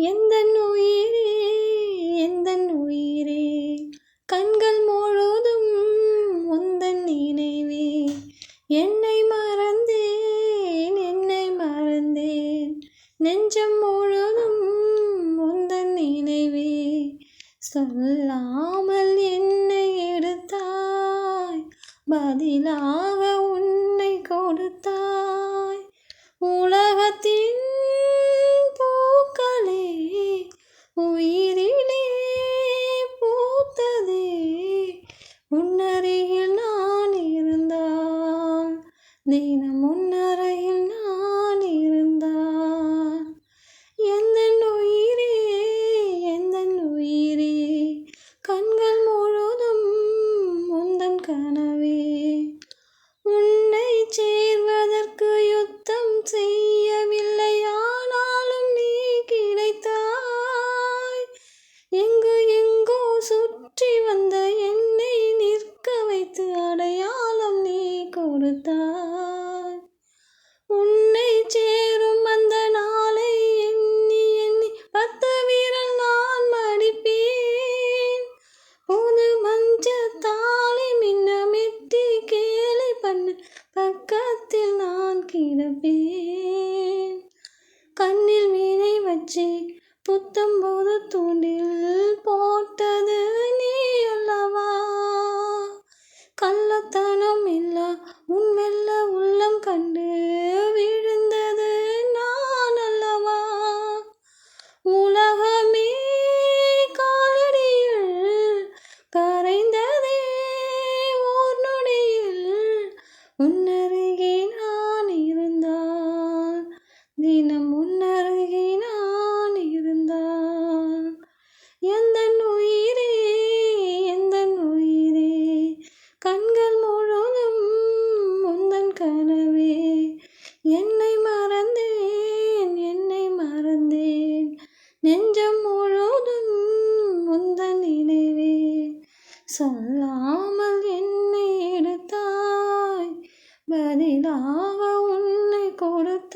எந்தன் உயிரே எந்தன் உயிரே கண்கள் முழுதும் உந்தன் நினைவே. என்னை மறந்தேன் நெஞ்சம் முழுதும் உந்தன் நினைவே. சொல்லாமல் என்னை எடுத்தாய், பதிலாக உன்னை கொடுத்தாய். உலகத்தின் பூக்களே உயிரிலே பூத்ததே, உன்னருகில் நான் இருந்தால், தினம் உன்னருகில் நான் இருந்தால். எந்தன் உயிரே எந்தன் உயிரே கண்கள் முழுதும் உந்தன் கனவே. உன்னை சேர்வதற்கு யுத்தம் செய்யவில்லை, ஆனாலும் நீ கிடைத்தாய். எங்கோ சுற்றி வந்த என்னை நிற்க வைத்து அடையாளம் நீ கொடுத்தாய். உன்னை சேரும் அந்த நாளை எண்ணி எண்ணி 10 விரல் நான் மடிப்பேன். புது மஞ்சத்தாலி மின்ன மெட்டி கேலி பண்ண பக்கத்தில் நான் கிடப்பேன். கண்ணில் மீனை வச்சு புத்தம்போது தூண்டில் போட்டது நீ அல்லவா. கள்ளத்தனம் இல்லா உன் மெல்ல உள்ளம் கண்டு விழுந்தது நான் அல்லவா. உலகமே காலடியில் கரைந்ததே ஓர் நொடியில், உன்னருகே நான் இருந்தால், தினம் உன்னருகே நான் இருந்தால். எந்தன் உயிரே எந்தன் உயிரே கண்கள் முழுதும் உந்தன் கனவே. என்னை மறந்தேன் நெஞ்சம் முழுதும் உந்தன் நினைவே. சொல்லாமல் என்னை எடுத்தாய், பதிலாக உன்னை கொடுத்தாய்.